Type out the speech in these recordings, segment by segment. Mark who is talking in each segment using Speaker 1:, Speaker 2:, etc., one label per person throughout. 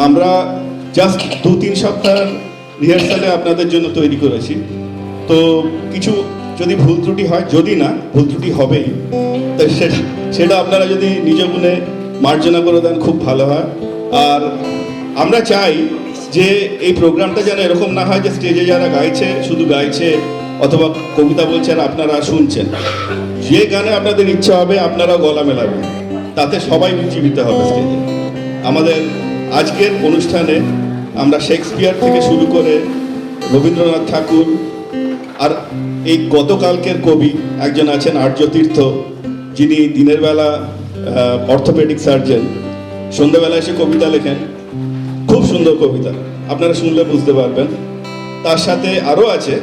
Speaker 1: আমরা জাস্ট 2-3 সপ্তাহ রিহার্সালে আপনাদের জন্য তৈরি করেছি। তো কিছু যদি ভুল ত্রুটি হয়, যদি না ভুল ত্রুটি হবেই, তো সেটা আপনারা যদি নিজ গুণে মার্জনা করে দেন খুব ভালো হয়। আর আমরা চাই যে এই প্রোগ্রামটা যেন এরকম না হয় যে স্টেজে যারা গাইছে শুধু গাইছে অথবা কবিতা বলছে আর আপনারা শুনছেন। যে গানে আপনাদের ইচ্ছা হবে আপনারা গলা মেলাবেন, তাতে সবাই জীবিত হবে স্টেজে। আমাদের আজকের অনুষ্ঠানে আমরা শেক্সপিয়ার থেকে শুরু করে রবীন্দ্রনাথ ঠাকুর, আর এই গতকালকের কবি একজন আছেন আর্যতীর্থ, যিনি দিনের বেলা অর্থোপেডিক সার্জন, সন্ধ্যাবেলা এসে কবিতা লেখেন, খুব সুন্দর কবিতা, আপনারা শুনলে বুঝতে পারবেন। তার সাথে আরও আছে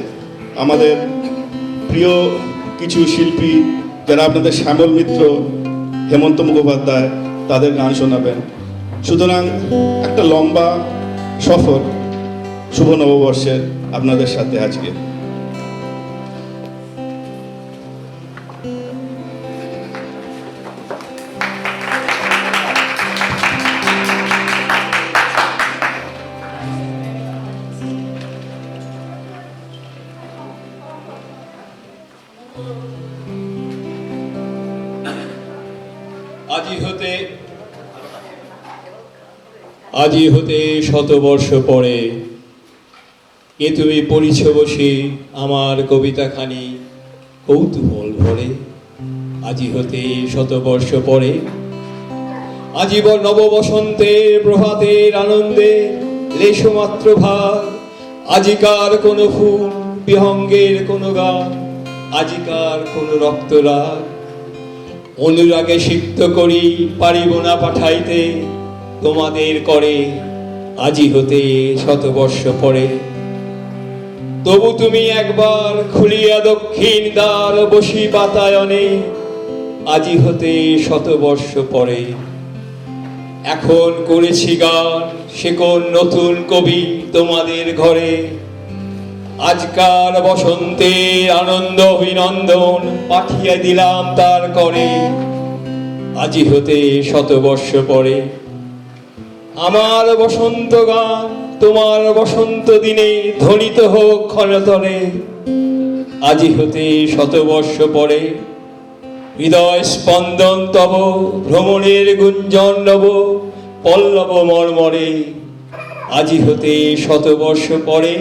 Speaker 1: আমাদের প্রিয় কিছু শিল্পী যারা আপনাদের শ্যামল মিত্র, হেমন্ত মুখোপাধ্যায়, তাদের গান শোনাবেন। সুতরাং একটা লম্বা সফর শুভ নববর্ষের আপনাদের সাথে আজকে।
Speaker 2: আজি হতে শতবর্ষ পরে এ তুমি পড়িছ বসে আমার কবিতাখানি কৌতূহল ভরে। আজি হতে শতবর্ষ পরে আজীবন নববসন্তের প্রভাতের আনন্দে লেশমাত্র ভার। আজিকার কোনো ফুল বিহঙ্গের কোনো গান, আজিকার কোনো রক্তরাগ অনুরাগে সিক্ত করি পারিব না পাঠাইতে তোমাদের করে। আজি হতে শতবর্ষ পরে তবু তুমি একবার খুলিয়া দক্ষিণ দ্বার বসি বাতায়নে। আজি হতে শতবর্ষ পরে এখন করেছি গান, সে কোন নতুন কবি তোমাদের ঘরে। আজকার বসন্তে আনন্দ অভিনন্দন পাঠিয়ে দিলাম তার করে। আজি হতে শতবর্ষ পরে আমার বসন্ত গান তোমার বসন্ত দিনে ধ্বনিত হোক ক্ষণতরে। আজি হতে শতবর্ষ পরে হৃদয় স্পন্দন তব ভ্রমণের গুঞ্জন নব পল্লব মর্মরে। আজি হতে শতবর্ষ পরে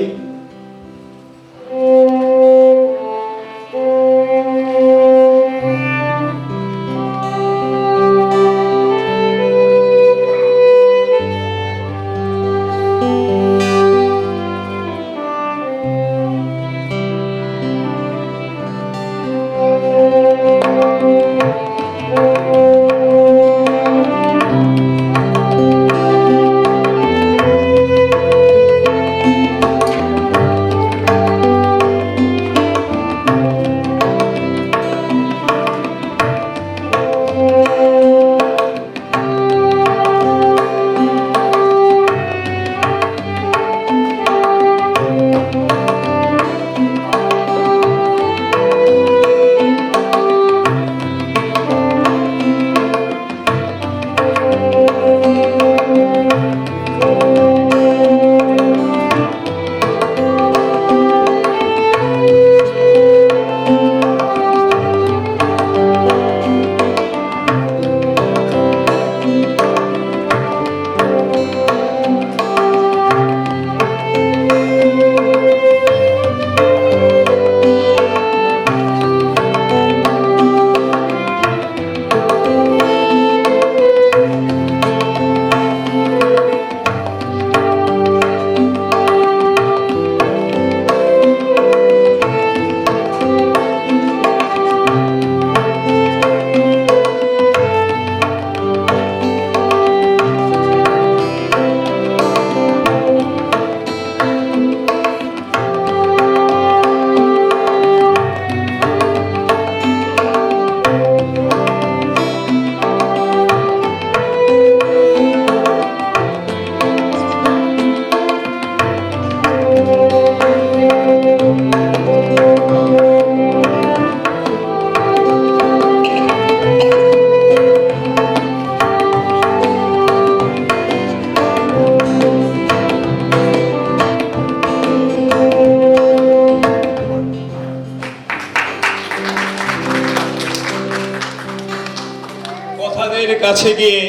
Speaker 2: কাছে গিয়ে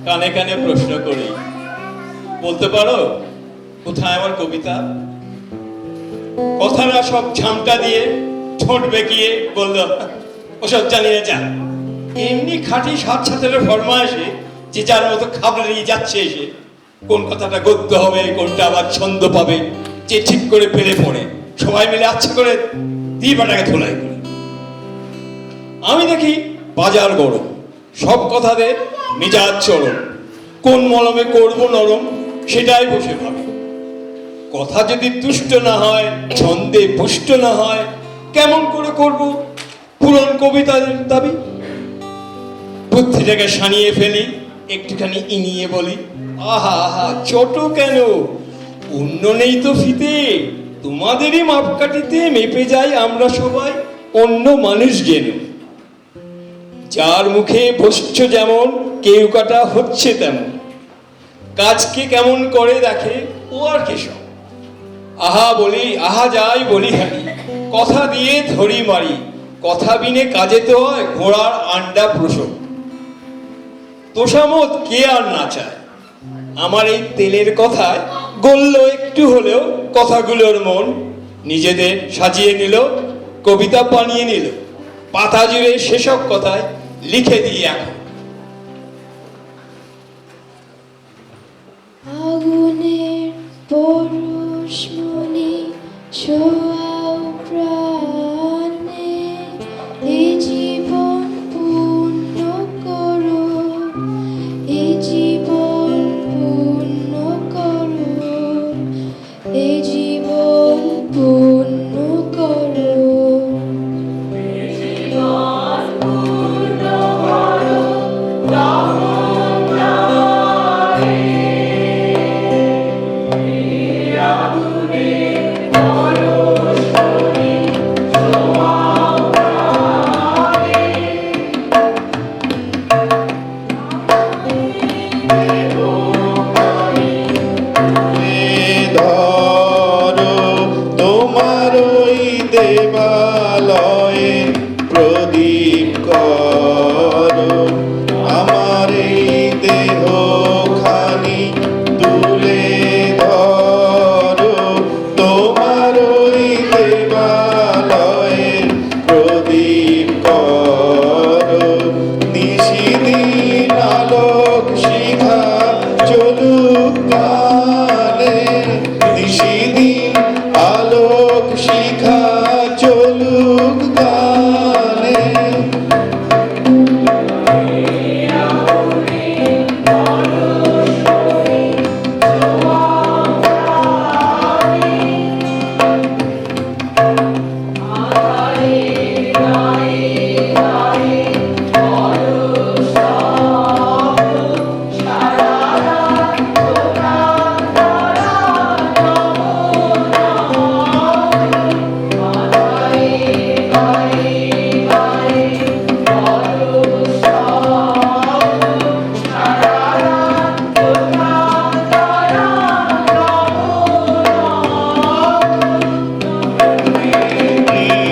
Speaker 2: কানে কানে প্রশ্ন করি, বলতে পারো কোথায় আমার কবিতা? কথাটা সব ঝামটা দিয়ে ঠোঁট বেঁকিয়ে বলল, ওসব জানিয়ে যা। এমনি খাঁটি ৭-৭ ফরমায়েশে যে যার মতো খাবড়িয়ে যাচ্ছে এসে, কোন কথাটা গদ্য হবে, কোনটা আবার ছন্দ পাবে, যে ঠিক করে পেলে পড়ে সবাই মিলে আচ্ছা করে দিবাটাকে ধোলাই করে। আমি দেখি বাজার গরম, সব কথাতে মেজাজ চরম, কোন মলমে করব নরম সেটাই বসে ভাবি। কথা যদি তুষ্ট না হয়, ছন্দে পুষ্ট না হয়, কেমন করে করব পুরন কবিতার দাবি? বুদ্ধিটাকে সানিয়ে ফেলি, একটুখানি ইনিয়ে বলি, আহা আহা ছোট কেন, অন্য নেই তো ফিতে, তোমাদেরই মাপকাঠিতে মেপে যাই আমরা সবাই অন্য মানুষ যেন। যার মুখে বসছ যেমন, কেউ কাটা হচ্ছে তেমন, কাজকে কেমন করে দেখে ও আর কেসব। আহা বলি, আহা যাই বলি হারি, কথা দিয়ে ধরি মারি, কথা বিনে কাজে তো হয় ঘোড়ার আন্ডা প্রসব। তোষামত কে আর না চায়, আমার এই তেলের কথায় গলল একটু হলেও কথাগুলোর মন। নিজেদের সাজিয়ে নিল, কবিতা বানিয়ে নিল, পাতা জুড়ে সেসব কথায় লিখে দিয়ে এখন।
Speaker 3: আগুনের পরশমণি ছোঁয়াও প্রাণে, এই জীবন পূর্ণ করো, এই জীবন পূর্ণ করো, এই জীবন পূর্ণ করো।
Speaker 1: ধরো তোমার ওই দেবালয়ে প্রদীপ করো, আমার এই দেহ খানি তুলে ধরো, তোমার ওই দেবালয়ে প্রদীপ করো, নিশিদিন আলোক শিখা চলুক গানে, নিশিদিন আলোক শিখা চলুক গানে।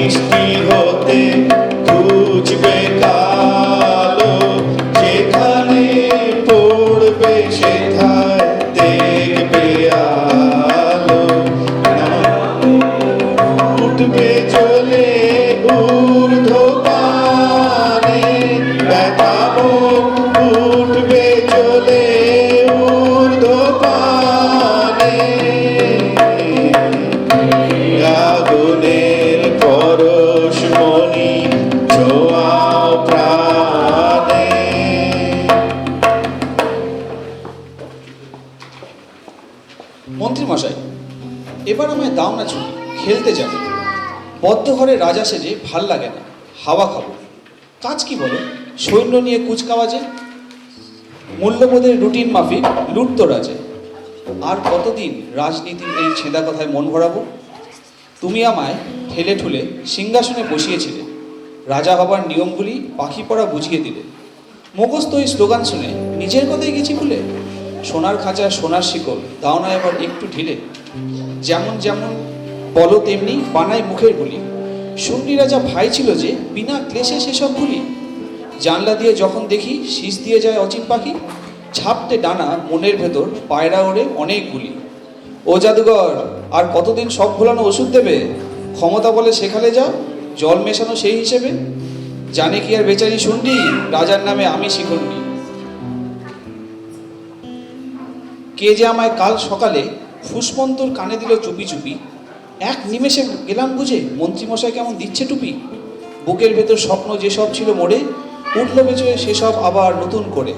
Speaker 1: বৃষ্টি হতে খুঁজবে কালো, যেখানে পড়বে সেথায় দেখবে আলো, উঠবে চলে ঊর্ধ্বপানে, ব্যথামো উঠবে চলে ঊর্ধ্বপানে। আগুনের পরশমণি ছোঁয়াও প্রাণে।
Speaker 4: মন্ত্রী মশাই, এবার আমায় দাও না ছুটি, খেলতে যাবে। বদ্ধ ঘরে রাজা সেজে ভাল লাগে না, হাওয়া খাবো। কাজ কি বলো, সৈন্য নিয়ে কুচকাওয়াজে, মূল্যবোধের রুটিন মাফিক লুটতো রাজে। আর কতদিন রাজনীতির এই ছেঁদা কথায় মন ভরাবো? তুমি আমায় ঠেলে ঠুলে সিংহাসনে বসিয়েছিলে, রাজা হবার নিয়মগুলি পাখি পড়া বুঝিয়ে দিলে। মুখস্থ ওই স্লোগান শুনে নিজের কথাই গেছি ভুলে। সোনার খাঁচায় সোনার শিকল দাও না এবার একটু ঢিলে, যেমন যেমন বলো তেমনি বানাই মুখের গুলি। শুনলি রাজা ভাই ছিল যে বিনা ক্লেশে সেসব ভুলি। জানলা দিয়ে যখন দেখি শীষ দিয়ে যায় অচিন পাখি, ছাপতে ডানা মনের ভেতর পায়রা ওড়ে অনেকগুলি। ও জাদুঘর আর কতদিন সব ভোলানো ওষুধ দেবে, ক্ষমতা বলে শেখালে যাও, জল মেশানো সেই হিসেবে, জানে কি আর বেচারি শুনলি, রাজার নামে আমি শিখন্ডি। কে যে আমায় কাল সকালে ফুসমন্তর কানে দিল চুপি চুপি, এক নিমেষে গেলাম বুঝে মন্ত্রীমশাই কেমন দিচ্ছে টুপি। বুকের ভেতর স্বপ্ন যেসব ছিল মোড়ে, উঠলো বেঁচে সেসব আবার নতুন করে,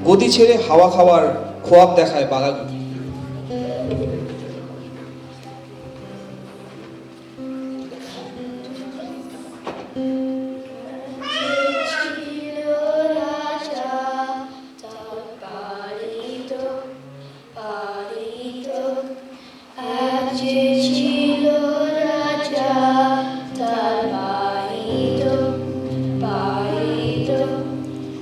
Speaker 4: গদি ছেড়ে হাওয়া খাওয়ার খোয়াব দেখায় বাঘাগুলি।
Speaker 3: ছিল রাজা তার পালিত পালিত, এক যে ছিল রাজা তার পালিত পালিত,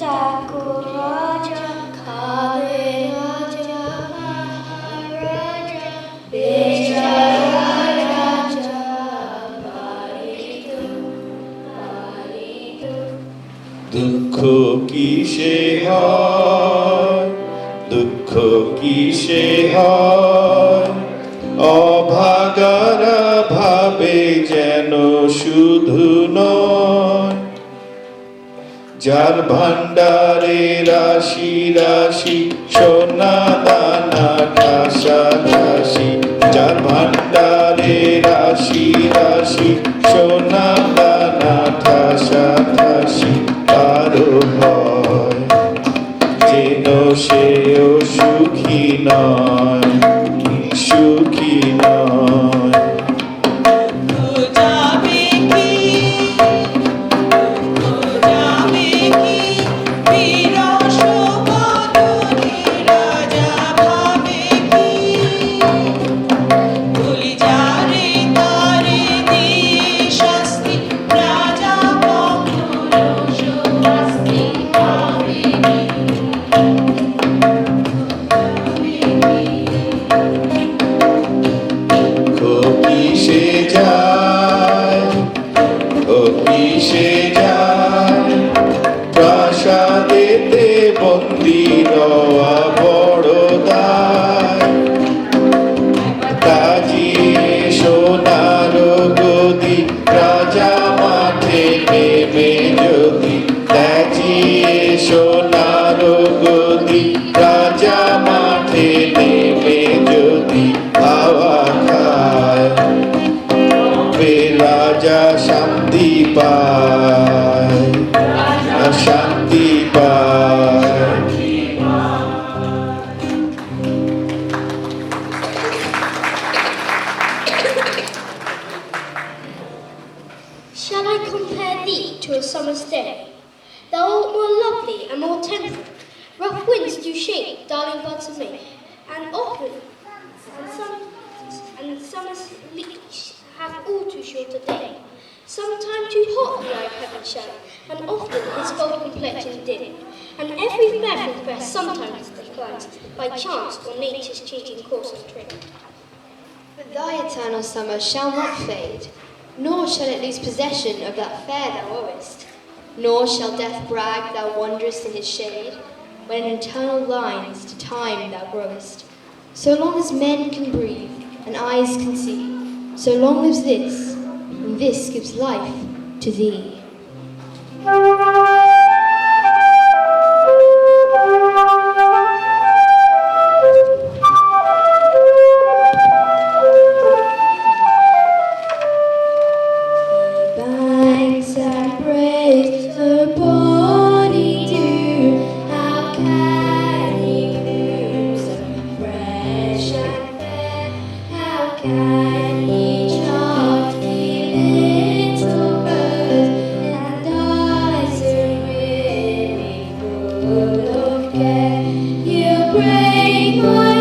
Speaker 3: তাকো রাজা খাবে রাজা রাজা, বেচারা রাজা পালিত পালিত।
Speaker 1: দুঃখ কিসে হয়, দুঃখ কিসে হয়, অভাগারা ভাবে যেন শুধু নয়, যার ভান্ডারে রাশি রাশি সোনা দানা ঠাসা ঠাসি, যার ভান্ডারে রাশি রাশি সোনা দানা ঠাসা ঠাসি, আরো হয় যেন সেও সুখী নয়, সুখী নয়।
Speaker 5: যাবে কি যাবে কি বিরস বদনে রাজা ভাবে কি, ভুলি যারে তারে দিয়ে শাস্তি, রাজা বকুল শাস্তি পাবে কি।
Speaker 1: কিসে যায়, ও কিসে যায়, প্রাসাদেতে বন্দি রওয়া বড় দায়, তাজিয়ে সোনার গদি রাজা মাঠে নেমে যদি, তাজিয়ে সোনার গদি রাজা মাঠে নেমে যদি হাওয়া খায়, তবে রাজা শান্তি পায়, শান্তি পায়।
Speaker 3: Shall I compare thee to a summer's day? Thou art more lovely and more temperate. Rough winds do shake darling buds of May, and often and summer's leaves have all too short a day. Sometime too hot the eye of heaven shone, and often his gold complexion dim, and every fair breast sometimes declines by chance or nature's changing course and trim.
Speaker 6: But thy eternal summer shall not fade, nor shall it lose possession of that fair thou owest, nor shall death brag thou wanderest in his shade, when in eternal lines to time thou growest. So long as men can breathe and eyes can see, so long lives this, and this gives life to thee.
Speaker 3: Banks and breaks her body do, how can he prove so fresh and fair? How can he charge the little birds and eyes so really full of care? You break my